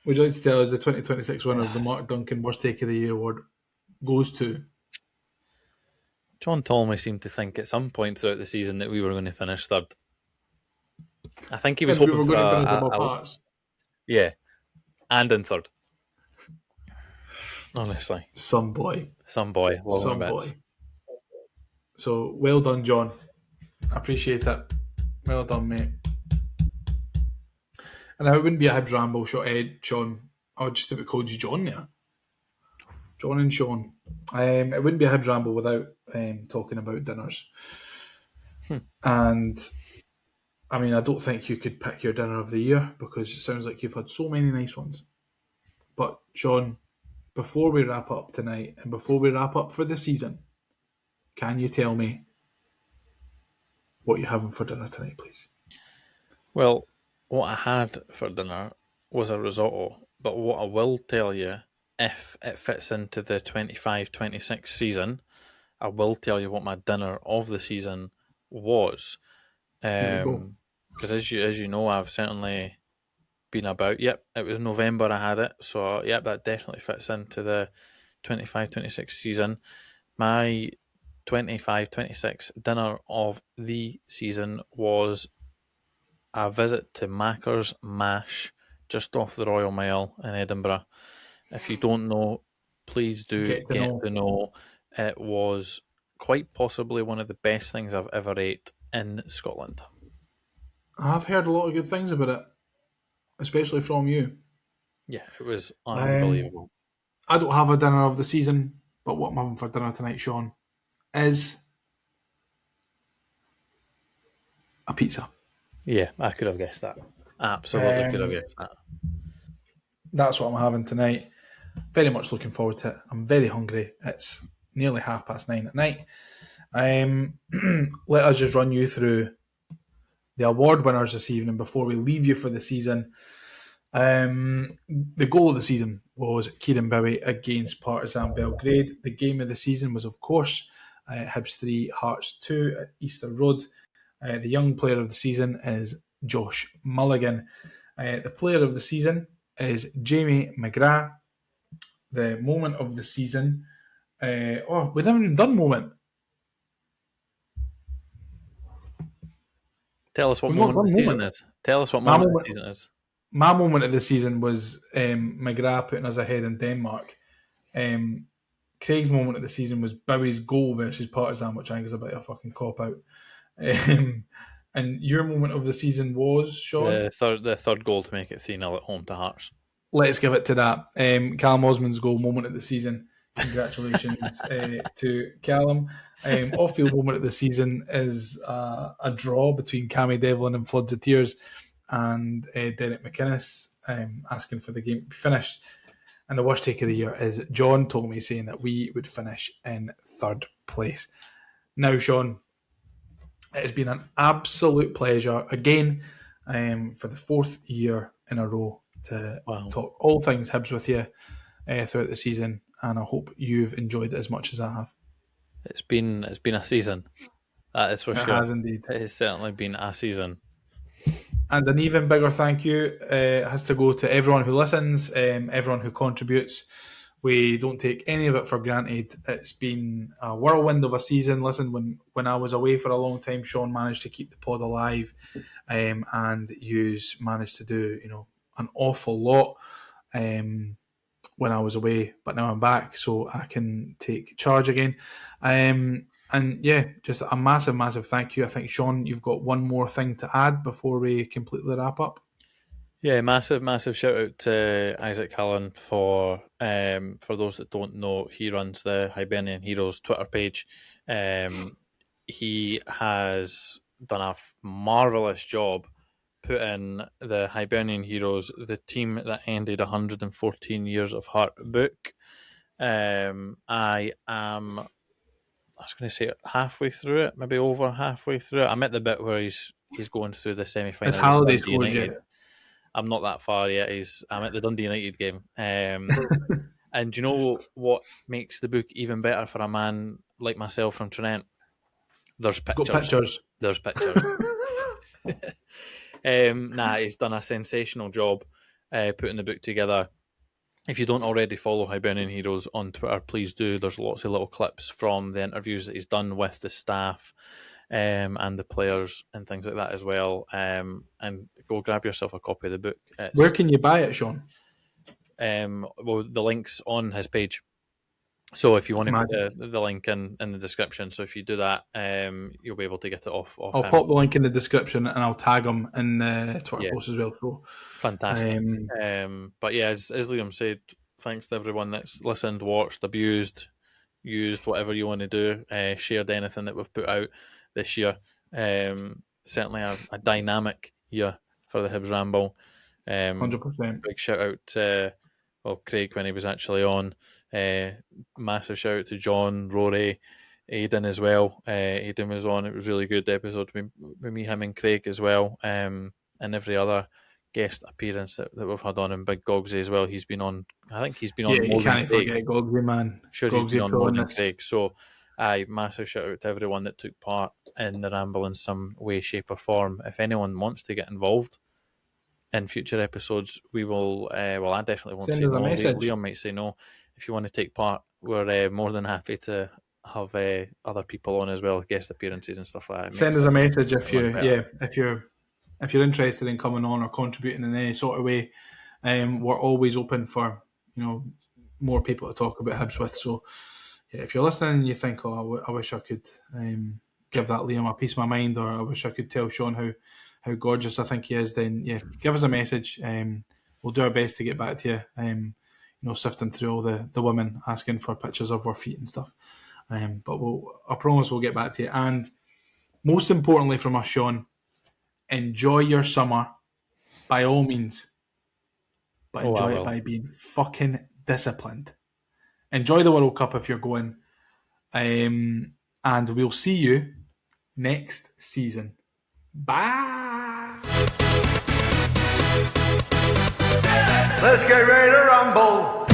would you like to tell us the 2026 winner of the Mark Duncan Worst Take of the Year award goes to? John Tolmie seemed to think at some point throughout the season that we were going to finish third. I think he was hoping for Hearts. Yeah. And in third. Honestly. Some boy. Some boy. So, well done, John. I appreciate it. Well done, mate. And it wouldn't be a Hibs Ramble Shaun. I would just have called you John there. John and Shaun. It wouldn't be a Hibs Ramble without talking about dinners. And, I mean, I don't think you could pick your dinner of the year, because it sounds like you've had so many nice ones. But, Shaun, before we wrap up tonight, and before we wrap up for the season, can you tell me what you're having for dinner tonight, please? Well, what I had for dinner was a risotto, but what I will tell you, if it fits into the 25-26 season, I will tell you what my dinner of the season was. Because as you know, I've certainly been about. Yep, it was November I had it, so yep, that definitely fits into the 25-26 season. My 25-26 dinner of the season was a visit to Macker's Mash, just off the Royal Mile in Edinburgh. If you don't know, please do get to know. It was quite possibly one of the best things I've ever ate in Scotland. I've heard a lot of good things about it, especially from you. Yeah, it was unbelievable. I don't have a dinner of the season, but what I'm having for dinner tonight, Shaun, is a pizza. Yeah, I could have guessed that. Absolutely could have guessed that. That's what I'm having tonight. Very much looking forward to it. I'm very hungry. It's nearly 9:30 at night. Let us just run you through the award winners this evening before we leave you for the season. The goal of the season was Kieran Bowie against Partizan Belgrade. The game of the season was, of course, Hibs 3, Hearts 2 at Easter Road. The young player of the season is Josh Mulligan. The player of the season is Jamie McGrath. the moment of the season. We haven't even done moment. Tell us what moment of the season is. Tell us what moment of the season is. My moment of the season was McGrath putting us ahead in Denmark. Craig's moment of the season was Bowie's goal versus Partizan, which I think is a bit of a fucking cop-out. And your moment of the season was, Shaun? The third goal to make it 3-0 at home to Hearts. Let's give it to that. Callum Osman's goal, moment of the season. Congratulations to Callum. Off-field moment of the season is a draw between Cammy Devlin and Floods of Tears and Derek McInnes asking for the game to be finished. And the worst take of the year is John told me saying that we would finish in third place. Now, Shaun, it has been an absolute pleasure again for the fourth year in a row to talk all things Hibs with you throughout the season, and I hope you've enjoyed it as much as I have. It's been a season, that is for sure. It has indeed. It has certainly been a season. And an even bigger thank you has to go to everyone who listens, everyone who contributes. We don't take any of it for granted. It's been a whirlwind of a season. Listen, when I was away for a long time, Shaun managed to keep the pod alive, and you managed to do an awful lot when I was away. But now I'm back, so I can take charge again. And yeah, just a massive, massive thank you. I think, Shaun, you've got one more thing to add before we completely wrap up. Yeah, massive, massive shout out to Isaac Cullen for those that don't know, he runs the Hibernian Heroes Twitter page. He has done a marvellous job putting the Hibernian Heroes, the team that ended 114 years of heart book. I was going to say halfway through it, maybe over halfway through it. I'm at the bit where he's going through the semi-final. It's Halliday scored yet. I'm not that far yet. I'm at the Dundee United game. And do you know what makes the book even better for a man like myself from Trent? There's pictures. Got pictures. There's pictures. He's done a sensational job putting the book together. If you don't already follow Hibernian Heroes on Twitter, please do. There's lots of little clips from the interviews that he's done with the staff and the players and things like that as well. And go grab yourself a copy of the book. Where can you buy it, Shaun? The link's on his page. So if you want to put the link in the description, so if you do that, you'll be able to get it off I'll pop the link in the description and I'll tag him in the Twitter post as well. So fantastic. But yeah, as Liam said, thanks to everyone that's listened, watched, abused, used, whatever you want to do, shared anything that we've put out this year. Certainly a dynamic year for the Hibs Ramble. 100%. Big shout out to Craig when he was actually on. Massive shout out to John, Rory, Aidan as well. Aidan was on. It was a really good episode with me, him and Craig as well. And every other guest appearance that we've had on, and Big Gogsy as well. He's been on. I think he's been on more than Craig. Forget Gogsy, man. Sure, he's been on more than Craig. So, massive shout out to everyone that took part in the Ramble in some way, shape, or form. If anyone wants to get involved in future episodes, we will. I definitely won't say no. Liam might say no. If you want to take part, we're more than happy to have other people on as well, guest appearances and stuff like that. Send us a message if you're interested in coming on or contributing in any sort of way. We're always open for more people to talk about Hibs with. So yeah, if you're listening and you think, I wish I could give that Liam a piece of my mind, or I wish I could tell Shaun how gorgeous I think he is, then yeah, give us a message. We'll do our best to get back to you. Sifting through all the women asking for pictures of our feet and stuff. But I promise we'll get back to you. And most importantly from us, Shaun, enjoy your summer by all means. But enjoy it by being fucking disciplined. Enjoy the World Cup if you're going. And we'll see you next season. Bye. Let's get ready to rumble.